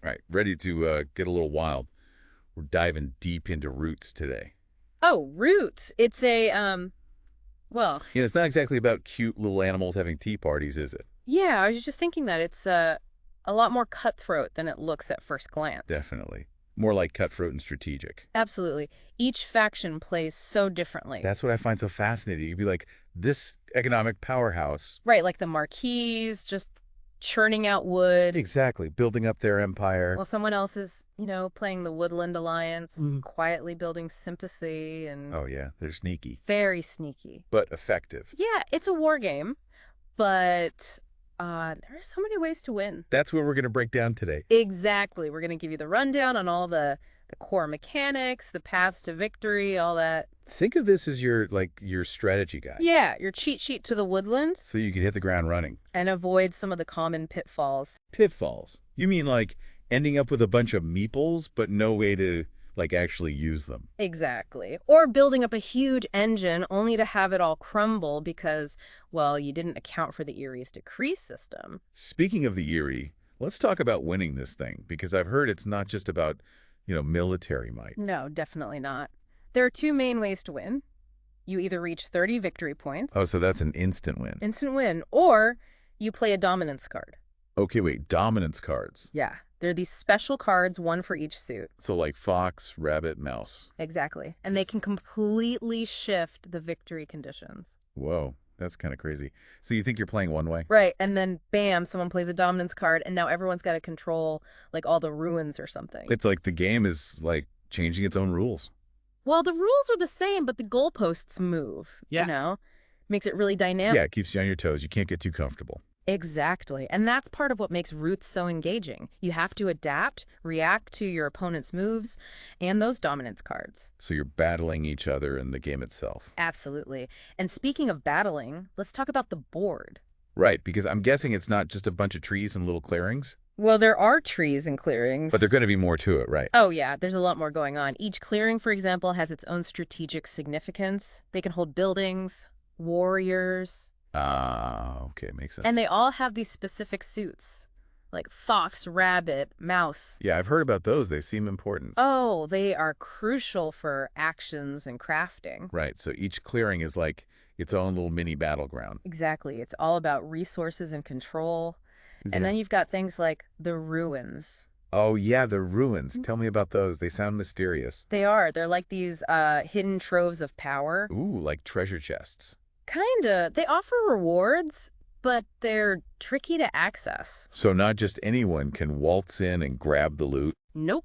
All right, ready to get a little wild. We're diving deep into roots today. Oh, roots. It's well, It's not exactly about cute little animals having tea parties, is it? yeah, I was just thinking that it's a lot more cutthroat than it looks at first glance. Definitely. More like cutthroat and strategic. Absolutely. Each faction plays so differently. That's what I find so fascinating. You'd be like, this economic powerhouse. Right, like the Marquis just churning out wood, Exactly. Building up their empire. while someone else is, playing the Woodland Alliance, Mhm. quietly building sympathy and Oh, yeah. They're sneaky, very sneaky. but effective. Yeah, it's a war game, but there are so many ways to win. That's what we're going to break down today. Exactly. We're going to give you the rundown on all the core mechanics, the paths to victory, all that. Think of this as your strategy guide. Yeah, your cheat sheet to the woodland So you can hit the ground running. and avoid some of the common pitfalls. Pitfalls. You mean like ending up with a bunch of meeples, but no way to actually use them. Exactly. Or building up a huge engine only to have it all crumble because, well, you didn't account for the Erie's decree system. Speaking of the Erie, let's talk about winning this thing, because I've heard it's not just about, military might. No, definitely not. There are two main ways to win. You either reach 30 victory points, Oh, so that's an instant win. instant win, or you play a dominance card. Okay, wait, dominance cards. Yeah, they're these special cards, one for each suit. So like fox, rabbit, mouse. Exactly. And they can completely shift the victory conditions. Whoa, that's kind of crazy. So you think you're playing one way? Right. And then bam, someone plays a dominance card and now everyone's got to control like all the ruins or something. It's like the game is like changing its own rules. Well, the rules are the same, but the goalposts move, Makes it really dynamic. Yeah, it keeps you on your toes. You can't get too comfortable. Exactly. And that's part of what makes Roots so engaging. You have to adapt, react to your opponent's moves, and those dominance cards. So you're battling each other in the game itself. Absolutely. And speaking of battling, let's talk about the board. Right, because I'm guessing it's not just a bunch of trees and little clearings, Well, there are trees and clearings. but there's going to be more to it, right? Oh, yeah, there's a lot more going on. Each clearing, for example, has its own strategic significance. They can hold buildings, warriors, Ah, okay, makes sense. and they all have these specific suits, like fox, rabbit, mouse. Yeah, I've heard about those. They seem important. Oh, they are crucial for actions and crafting. Right, so each clearing is like its own little mini battleground. Exactly. It's all about resources and control. And Yeah. then you've got things like the ruins. Oh, yeah, the ruins. Tell me about those. They sound mysterious. They are. They're like these hidden troves of power. Ooh, like treasure chests. Kinda. They offer rewards, but they're tricky to access. So not just anyone can waltz in and grab the loot. Nope.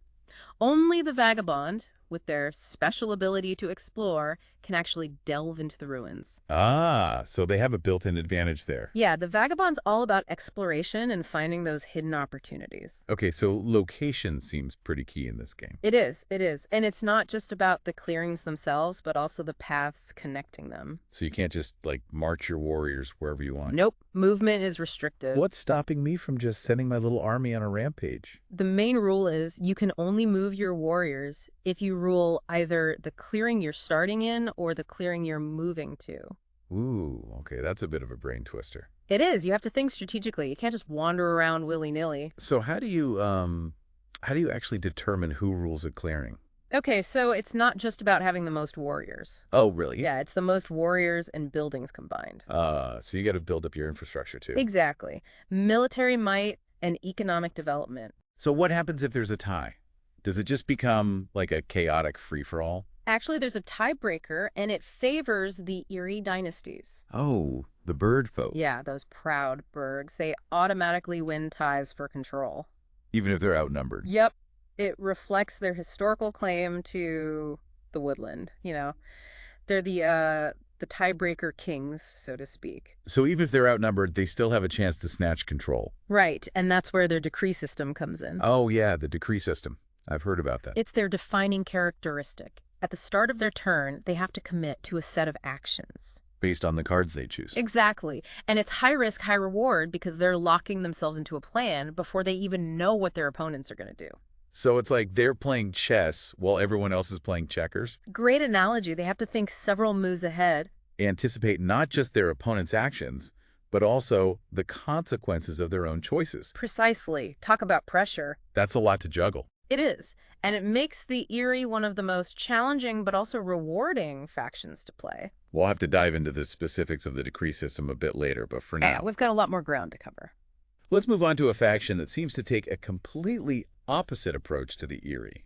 Only the vagabond, with their special ability to explore, can actually delve into the ruins. Ah, so they have a built-in advantage there. Yeah, the vagabond's all about exploration and finding those hidden opportunities. Okay, so location seems pretty key in this game. It is, it is. And it's not just about the clearings themselves, but also the paths connecting them. So you can't just, march your warriors wherever you want. Nope, movement is restricted. What's stopping me from just sending my little army on a rampage? The main rule is you can only move your warriors if you rule either the clearing you're starting in or the clearing you're moving to. Ooh, okay, that's a bit of a brain twister. It is. You have to think strategically. You can't just wander around willy-nilly. So how do you actually determine who rules a clearing? Okay, so it's not just about having the most warriors. Oh, really? Yeah, it's the most warriors and buildings combined. So you got to build up your infrastructure too. Exactly. Military might and economic development. So what happens if there's a tie? Does it just become like a chaotic free-for-all? Actually, there's a tiebreaker, and it favors the Erie dynasties. Oh, the bird folk. Yeah, those proud burgs. They automatically win ties for control. Even if they're outnumbered. Yep. It reflects their historical claim to the woodland, They're the tiebreaker kings, so to speak. So even if they're outnumbered, they still have a chance to snatch control. Right, and that's where their decree system comes in. Oh, yeah, the decree system. I've heard about that. It's their defining characteristic. At the start of their turn, they have to commit to a set of actions. Based on the cards they choose. Exactly. And it's high risk, high reward because they're locking themselves into a plan before they even know what their opponents are going to do. So it's like they're playing chess while everyone else is playing checkers. Great analogy. They have to think several moves ahead. Anticipate not just their opponent's actions, but also the consequences of their own choices. Precisely. Talk about pressure. That's a lot to juggle. It is. And it makes the Eerie one of the most challenging but also rewarding factions to play. We'll have to dive into the specifics of the decree system a bit later, but for Yeah, now, we've got a lot more ground to cover. let's move on to a faction that seems to take a completely opposite approach to the Eerie.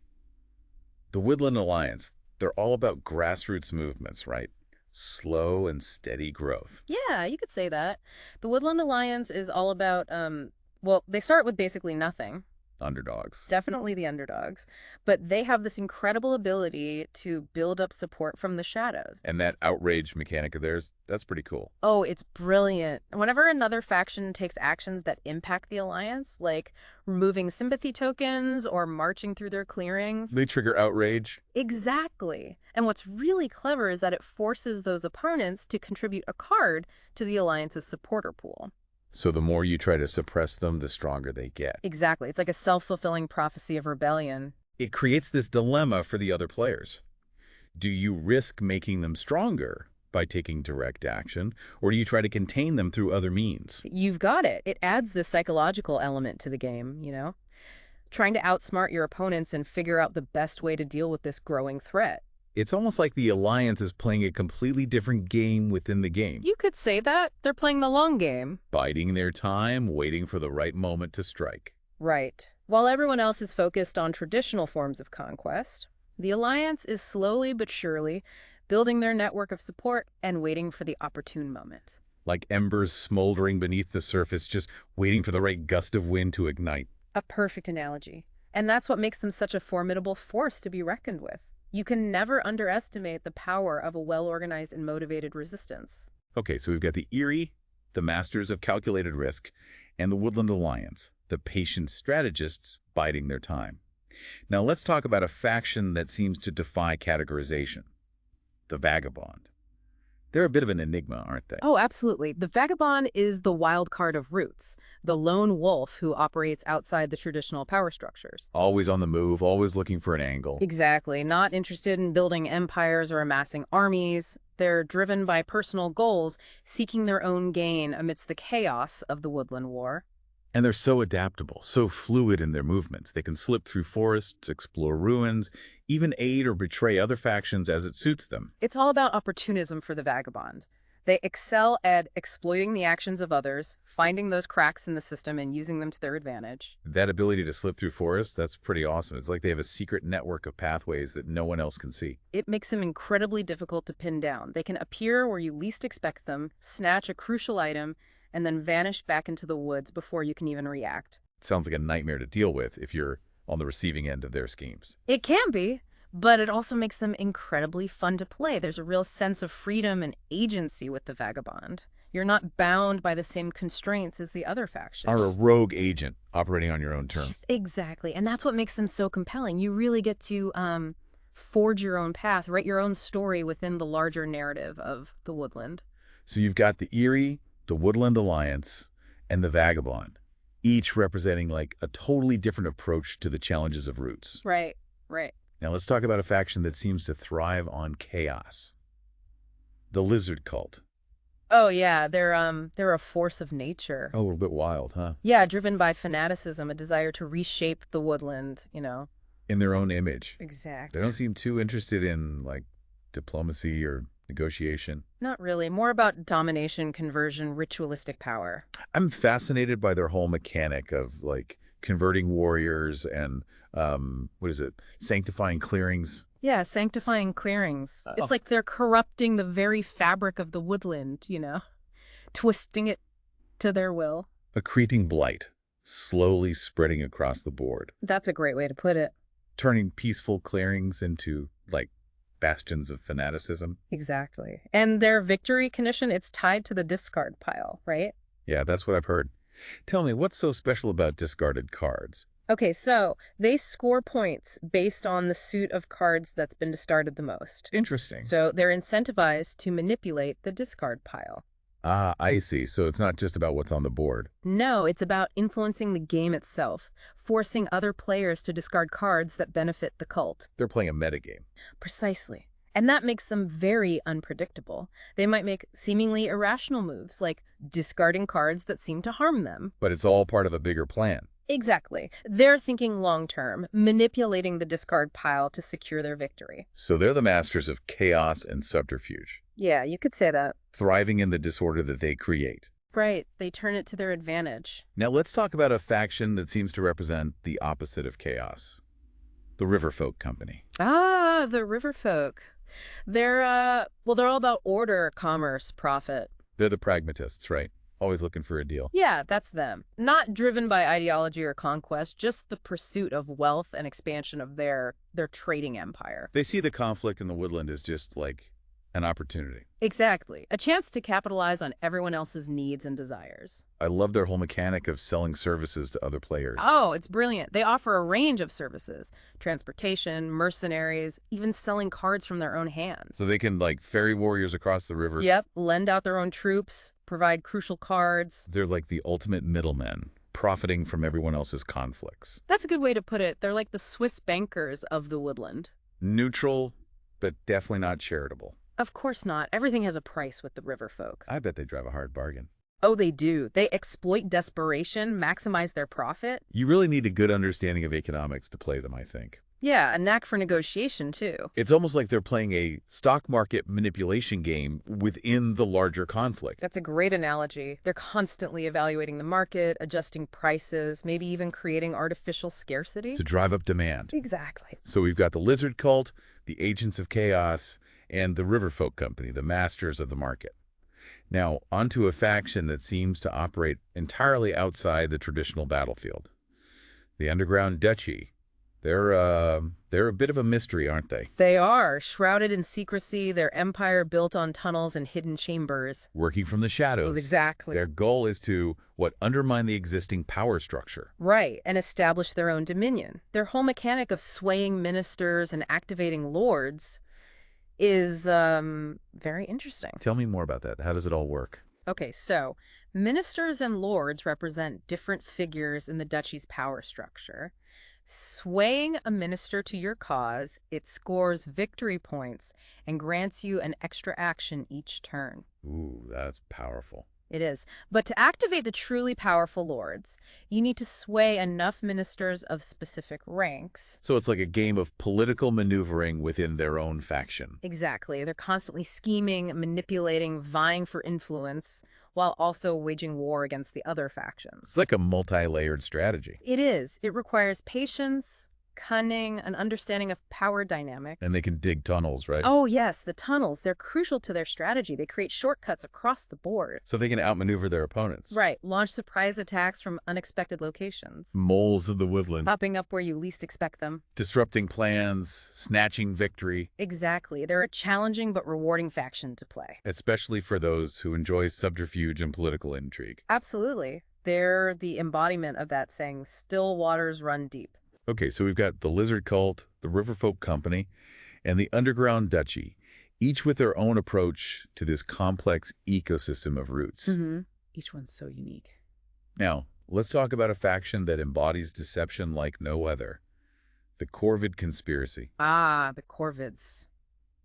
The Woodland Alliance, they're all about grassroots movements, right? Slow and steady growth. Yeah, you could say that. The Woodland Alliance is all about, well, they start with basically nothing. Underdogs. Definitely the underdogs. But they have this incredible ability to build up support from the shadows. And that outrage mechanic of theirs, that's pretty cool. Oh, it's brilliant. Whenever another faction takes actions that impact the Alliance, like removing sympathy tokens or marching through their clearings. They trigger outrage. Exactly. And what's really clever is that it forces those opponents to contribute a card to the Alliance's supporter pool. So the more you try to suppress them, the stronger they get. Exactly. It's like a self-fulfilling prophecy of rebellion. It creates this dilemma for the other players. Do you risk making them stronger by taking direct action, or do you try to contain them through other means? You've got it. It adds this psychological element to the game, you know? Trying to outsmart your opponents and figure out the best way to deal with this growing threat. It's almost like the Alliance is playing a completely different game within the game. You could say that. They're playing the long game. Biding their time, waiting for the right moment to strike. Right. While everyone else is focused on traditional forms of conquest, the Alliance is slowly but surely building their network of support and waiting for the opportune moment. Like embers smoldering beneath the surface, just waiting for the right gust of wind to ignite. A perfect analogy. And that's what makes them such a formidable force to be reckoned with. You can never underestimate the power of a well-organized and motivated resistance. Okay, so we've got the Eerie, the Masters of Calculated Risk, and the Woodland Alliance, the patient strategists biding their time. Now let's talk about a faction that seems to defy categorization, the Vagabond. They're a bit of an enigma, aren't they? Oh, absolutely. The Vagabond is the wild card of Roots, the lone wolf who operates outside the traditional power structures. Always on the move, always looking for an angle. Exactly. Not interested in building empires or amassing armies. They're driven by personal goals, seeking their own gain amidst the chaos of the Woodland War. And they're so adaptable, so fluid in their movements. They can slip through forests, explore ruins, even aid or betray other factions as it suits them. It's all about opportunism for the Vagabond. They excel at exploiting the actions of others, finding those cracks in the system and using them to their advantage. That ability to slip through forests, that's pretty awesome. It's like they have a secret network of pathways that no one else can see. It makes them incredibly difficult to pin down. They can appear where you least expect them, snatch a crucial item, and then vanish back into the woods before you can even react. It sounds like a nightmare to deal with if you're on the receiving end of their schemes. It can be, but it also makes them incredibly fun to play. There's a real sense of freedom and agency with the Vagabond. You're not bound by the same constraints as the other factions. Are a rogue agent operating on your own terms. Yes, exactly. And that's what makes them so compelling. You really get to forge your own path, write your own story within the larger narrative of the Woodland. So you've got the Eerie, the Woodland Alliance, and the Vagabond, each representing like a totally different approach to the challenges of Roots. Right, right. Now let's talk about a faction that seems to thrive on chaos. The Lizard Cult. Oh yeah, they're a force of nature. Oh, a little bit wild, huh? Yeah, driven by fanaticism, a desire to reshape the woodland, you know. In their own image. Exactly. They don't seem too interested in like diplomacy or negotiation. Not really. More about domination, conversion, ritualistic power. I'm fascinated by their whole mechanic of like converting warriors and what is it? Sanctifying clearings. Yeah, sanctifying clearings. It's like they're corrupting the very fabric of the woodland, you know, twisting it to their will. Accreting blight, slowly spreading across the board. That's a great way to put it. Turning peaceful clearings into like bastions of fanaticism. Exactly. And their victory condition, it's tied to the discard pile, right? Yeah, that's what I've heard. Tell me, what's so special about discarded cards? Okay, so they score points based on the suit of cards that's been discarded the most. Interesting. So they're incentivized to manipulate the discard pile. Ah, I see. So it's not just about what's on the board. No, it's about influencing the game itself, forcing other players to discard cards that benefit the cult. They're playing a metagame. Precisely. And that makes them very unpredictable. They might make seemingly irrational moves, like discarding cards that seem to harm them. But it's all part of a bigger plan. Exactly. They're thinking long-term, manipulating the discard pile to secure their victory. So they're the masters of chaos and subterfuge, Yeah, you could say that. thriving in the disorder that they create. Right. They turn it to their advantage. Now let's talk about a faction that seems to represent the opposite of chaos. The Riverfolk Company. Ah, the Riverfolk. They're all about order, commerce, profit. They're the pragmatists, right? Always looking for a deal. Yeah, that's them. Not driven by ideology or conquest, just the pursuit of wealth and expansion of their trading empire. They see the conflict in the woodland as just like an opportunity. Exactly. A chance to capitalize on everyone else's needs and desires. I love their whole mechanic of selling services to other players. Oh, it's brilliant. They offer a range of services. Transportation, mercenaries, even selling cards from their own hands. So they can like ferry warriors across the river. Yep, lend out their own troops, provide crucial cards. They're like the ultimate middlemen, profiting from everyone else's conflicts. That's a good way to put it. They're like the Swiss bankers of the woodland. Neutral, but definitely not charitable. Of course not. Everything has a price with the Riverfolk. I bet they drive a hard bargain. Oh, they do. They exploit desperation, maximize their profit. You really need a good understanding of economics to play them, I think. Yeah, a knack for negotiation, too. It's almost like they're playing a stock market manipulation game within the larger conflict. That's a great analogy. They're constantly evaluating the market, adjusting prices, maybe even creating artificial scarcity. To drive up demand. Exactly. So we've got the Lizard Cult, the Agents of Chaos, and the Riverfolk Company, the masters of the market. Now, onto a faction that seems to operate entirely outside the traditional battlefield. The Underground Duchy. They're a bit of a mystery, aren't they? They are. Shrouded in secrecy, their empire built on tunnels and hidden chambers. Working from the shadows. Exactly. Their goal is to, undermine the existing power structure. Right, and establish their own dominion. Their whole mechanic of swaying ministers and activating lords is very interesting. Tell me more about that. How does it all work? Okay, so ministers and lords represent different figures in the duchy's power structure. Swaying a minister to your cause, it scores victory points and grants you an extra action each turn. Ooh, that's powerful. It is. But to activate the truly powerful lords, you need to sway enough ministers of specific ranks. So it's like a game of political maneuvering within their own faction. Exactly. They're constantly scheming, manipulating, vying for influence, while also waging war against the other factions. It's like a multi-layered strategy. It is. It requires patience, cunning, an understanding of power dynamics. And they can dig tunnels, right? Oh, yes, the tunnels. They're crucial to their strategy. They create shortcuts across the board. So they can outmaneuver their opponents. Right. Launch surprise attacks from unexpected locations. Moles of the woodland. Popping up where you least expect them. Disrupting plans, snatching victory. Exactly. They're a challenging but rewarding faction to play. Especially for those who enjoy subterfuge and political intrigue. Absolutely. They're the embodiment of that saying, still waters run deep. Okay, so we've got the Lizard Cult, the Riverfolk Company, and the Underground Duchy, each with their own approach to this complex ecosystem of roots. Mm-hmm. Each one's so unique. Now, let's talk about a faction that embodies deception like no other. The Corvid Conspiracy. Ah, the Corvids.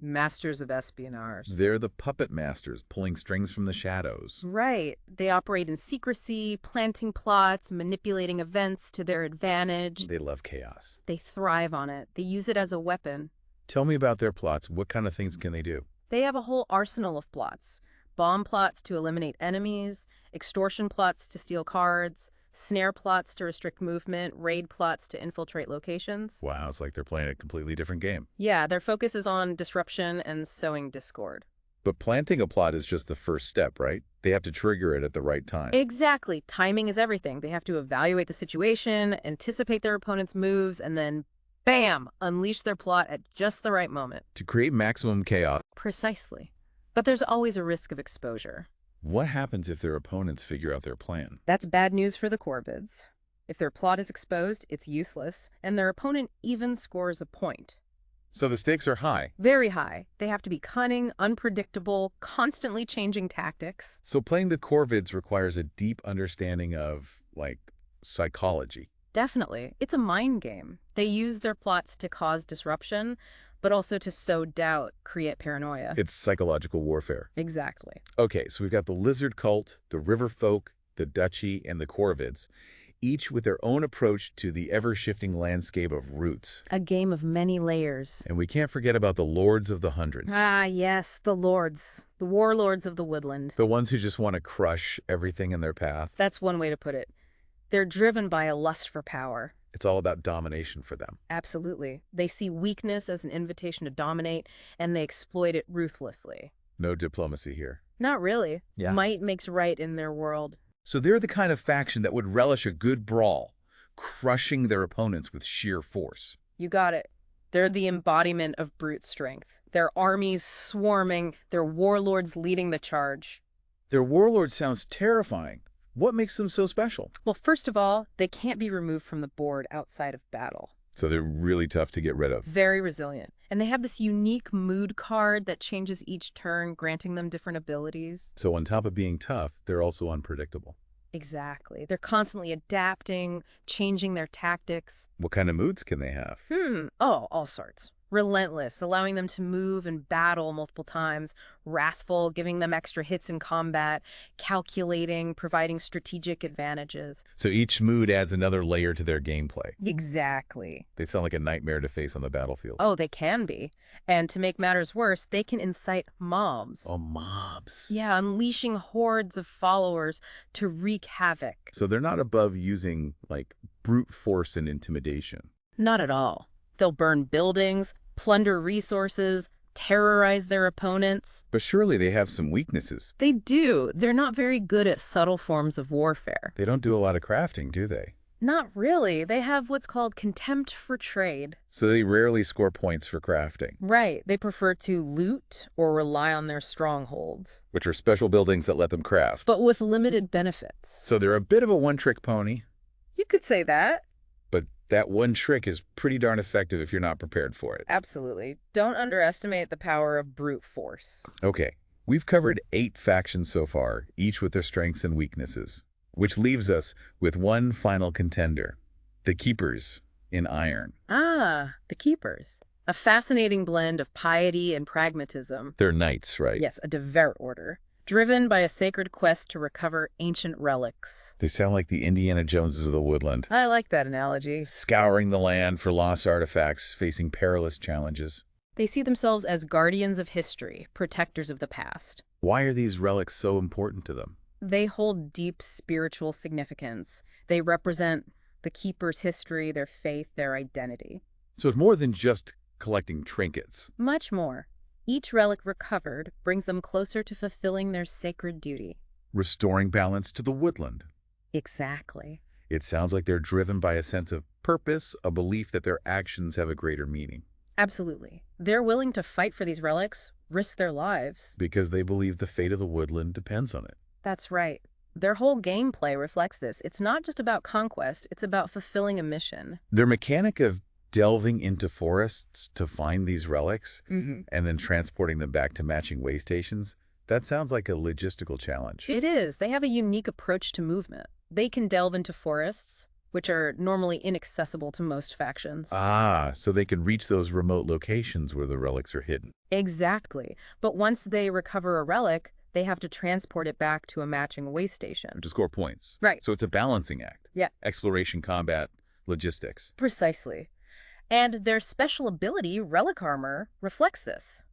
Masters of espionage. They're the puppet masters, pulling strings from the shadows. Right. They operate in secrecy, planting plots, manipulating events to their advantage. They love chaos. They thrive on it. They use it as a weapon. Tell me about their plots. What kind of things can they do? They have a whole arsenal of plots. Bomb plots to eliminate enemies, extortion plots to steal cards, snare plots to restrict movement, raid plots to infiltrate locations. Wow, it's like they're playing a completely different game. Yeah, their focus is on disruption and sowing discord. But planting a plot is just the first step, right? They have to trigger it at the right time. Exactly. Timing is everything. They have to evaluate the situation, anticipate their opponent's moves, and then, bam, unleash their plot at just the right moment. To create maximum chaos. Precisely. But there's always a risk of exposure. What happens if their opponents figure out their plan? That's bad news for the Corvids. If their plot is exposed, it's useless, and their opponent even scores a point. So the stakes are high. Very high. They have to be cunning, unpredictable, constantly changing tactics. So playing the Corvids requires a deep understanding of, psychology. Definitely. It's a mind game. They use their plots to cause disruption, but also to sow doubt, create paranoia. It's psychological warfare. Exactly. Okay, so we've got the lizard cult, the river folk, the duchy, and the corvids, each with their own approach to the ever-shifting landscape of roots. A game of many layers. And we can't forget about the lords of the hundreds. Ah, yes, the lords. The warlords of the woodland. The ones who just want to crush everything in their path. That's one way to put it. They're driven by a lust for power. It's all about domination for them. Absolutely. They see weakness as an invitation to dominate, and they exploit it ruthlessly. No diplomacy here. Not really. Yeah. Might makes right in their world. So they're the kind of faction that would relish a good brawl, crushing their opponents with sheer force. You got it. They're the embodiment of brute strength. Their armies swarming, their warlords leading the charge. Their warlord sounds terrifying. What makes them so special? Well, first of all, they can't be removed from the board outside of battle. So they're really tough to get rid of. Very resilient. And they have this unique mood card that changes each turn, granting them different abilities. So on top of being tough, they're also unpredictable. Exactly. They're constantly adapting, changing their tactics. What kind of moods can they have? Oh, all sorts. Relentless, allowing them to move and battle multiple times. Wrathful, giving them extra hits in combat. Calculating, providing strategic advantages. So each mood adds another layer to their gameplay. Exactly. They sound like a nightmare to face on the battlefield. Oh, they can be. And to make matters worse, they can incite mobs. Oh, mobs. Yeah, unleashing hordes of followers to wreak havoc. So they're not above using, like, brute force and intimidation. Not at all. They'll burn buildings, plunder resources, terrorize their opponents. But surely they have some weaknesses. They do. They're not very good at subtle forms of warfare. They don't do a lot of crafting, do they? Not really. They have what's called contempt for trade. So they rarely score points for crafting. Right. They prefer to loot or rely on their strongholds. Which are special buildings that let them craft. But with limited benefits. So they're a bit of a one-trick pony. You could say that. But that one trick is pretty darn effective if you're not prepared for it. Absolutely. Don't underestimate the power of brute force. Okay, we've covered 8 factions so far, each with their strengths and weaknesses, which leaves us with one final contender, the Keepers in Iron. Ah, the Keepers. A fascinating blend of piety and pragmatism. They're knights, right? Yes, a devout order. Driven by a sacred quest to recover ancient relics. They sound like the Indiana Joneses of the woodland. I like that analogy. Scouring the land for lost artifacts, facing perilous challenges. They see themselves as guardians of history, protectors of the past. Why are these relics so important to them? They hold deep spiritual significance. They represent the Keeper's history, their faith, their identity. So it's more than just collecting trinkets. Much more. Each relic recovered brings them closer to fulfilling their sacred duty. Restoring balance to the woodland. Exactly. It sounds like they're driven by a sense of purpose, a belief that their actions have a greater meaning. Absolutely. They're willing to fight for these relics, risk their lives. Because they believe the fate of the woodland depends on it. That's right. Their whole gameplay reflects this. It's not just about conquest, it's about fulfilling a mission. Their mechanic of delving into forests to find these relics and then transporting them back to matching way stations, that sounds like a logistical challenge. It is. They have a unique approach to movement. They can delve into forests, which are normally inaccessible to most factions. Ah, so they can reach those remote locations where the relics are hidden. Exactly. But once they recover a relic, they have to transport it back to a matching way station. To score points. Right. So it's a balancing act. Yeah. Exploration, combat, logistics. Precisely. And their special ability, Relic Armor, reflects this.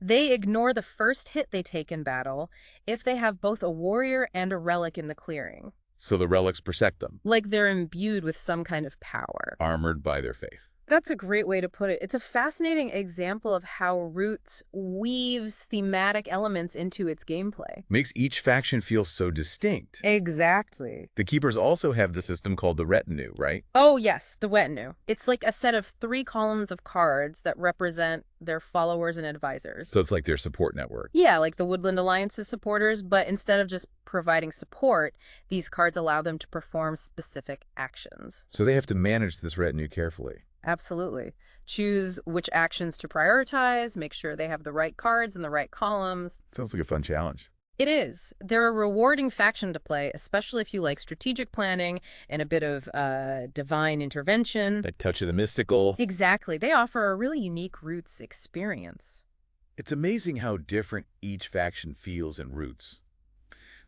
They ignore the first hit they take in battle if they have both a warrior and a relic in the clearing. So the relics protect them. Like they're imbued with some kind of power. Armored by their faith. That's a great way to put it. It's a fascinating example of how Roots weaves thematic elements into its gameplay. Makes each faction feel so distinct. Exactly. The Keepers also have the system called the retinue, right? Oh, yes, the retinue. It's like a set of 3 columns of cards that represent their followers and advisors. So it's like their support network. Yeah, like the Woodland Alliance's supporters, but instead of just providing support, these cards allow them to perform specific actions. So they have to manage this retinue carefully. Absolutely. Choose which actions to prioritize, make sure they have the right cards in the right columns. Sounds like a fun challenge. It is. They're a rewarding faction to play, especially if you like strategic planning and a bit of divine intervention. That touch of the mystical. Exactly. They offer a really unique Roots experience. It's amazing how different each faction feels in Roots.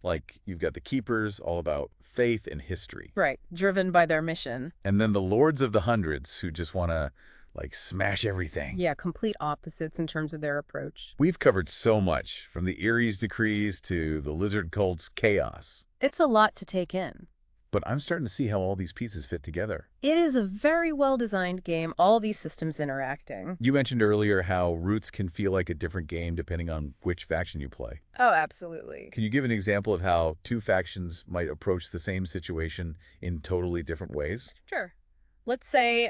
Like, you've got the Keepers, all about faith and history. Right. Driven by their mission. And then the Lords of the Hundreds, who just want to, like, smash everything. Yeah, complete opposites in terms of their approach. We've covered so much, from the Erie's decrees to the Lizard Cult's chaos. It's a lot to take in. But I'm starting to see how all these pieces fit together. It is a very well-designed game, all these systems interacting. You mentioned earlier how Roots can feel like a different game depending on which faction you play. Oh, absolutely. Can you give an example of how two factions might approach the same situation in totally different ways? Sure. Let's say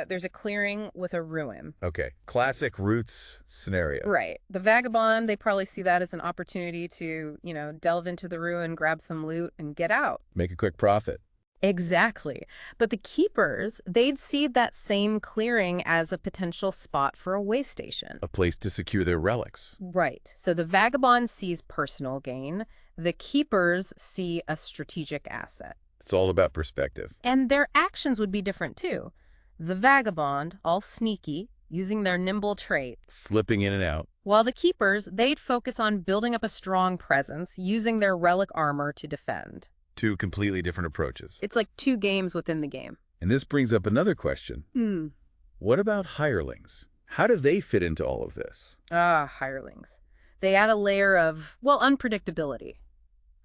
there's a clearing with a ruin. Okay, classic Roots scenario. Right. The Vagabond, they probably see that as an opportunity to, delve into the ruin, grab some loot, and get out. Make a quick profit. Exactly. But the Keepers, they'd see that same clearing as a potential spot for a way station. A place to secure their relics. Right. So the Vagabond sees personal gain. The Keepers see a strategic asset. It's all about perspective. And their actions would be different too. The Vagabond, all sneaky, using their nimble trait. Slipping in and out. While the Keepers, they'd focus on building up a strong presence, using their relic armor to defend. Two completely different approaches. It's like two games within the game. And this brings up another question. What about hirelings? How do they fit into all of this? Hirelings. They add a layer of, unpredictability.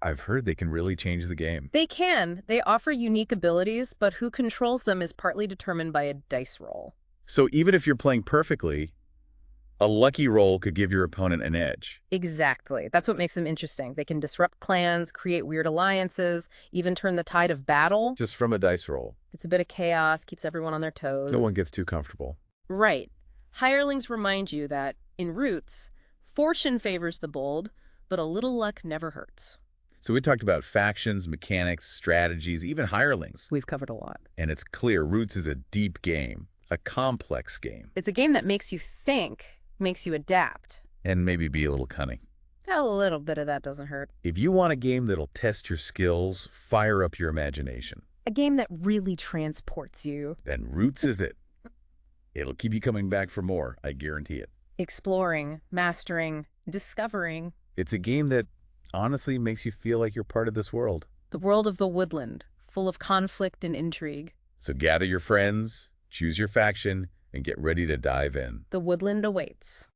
I've heard they can really change the game. They can. They offer unique abilities, but who controls them is partly determined by a dice roll. So even if you're playing perfectly, a lucky roll could give your opponent an edge. Exactly. That's what makes them interesting. They can disrupt clans, create weird alliances, even turn the tide of battle. Just from a dice roll. It's a bit of chaos, keeps everyone on their toes. No one gets too comfortable. Right. Hirelings remind you that, in Roots, fortune favors the bold, but a little luck never hurts. So we talked about factions, mechanics, strategies, even hirelings. We've covered a lot. And it's clear Roots is a deep game, a complex game. It's a game that makes you think, makes you adapt. And maybe be a little cunning. A little bit of that doesn't hurt. If you want a game that'll test your skills, fire up your imagination. A game that really transports you. Then Roots is it. It'll keep you coming back for more, I guarantee it. Exploring, mastering, discovering. It's a game that honestly makes you feel like you're part of this world. The world of the woodland, full of conflict and intrigue. So gather your friends, choose your faction, and get ready to dive in. The woodland awaits.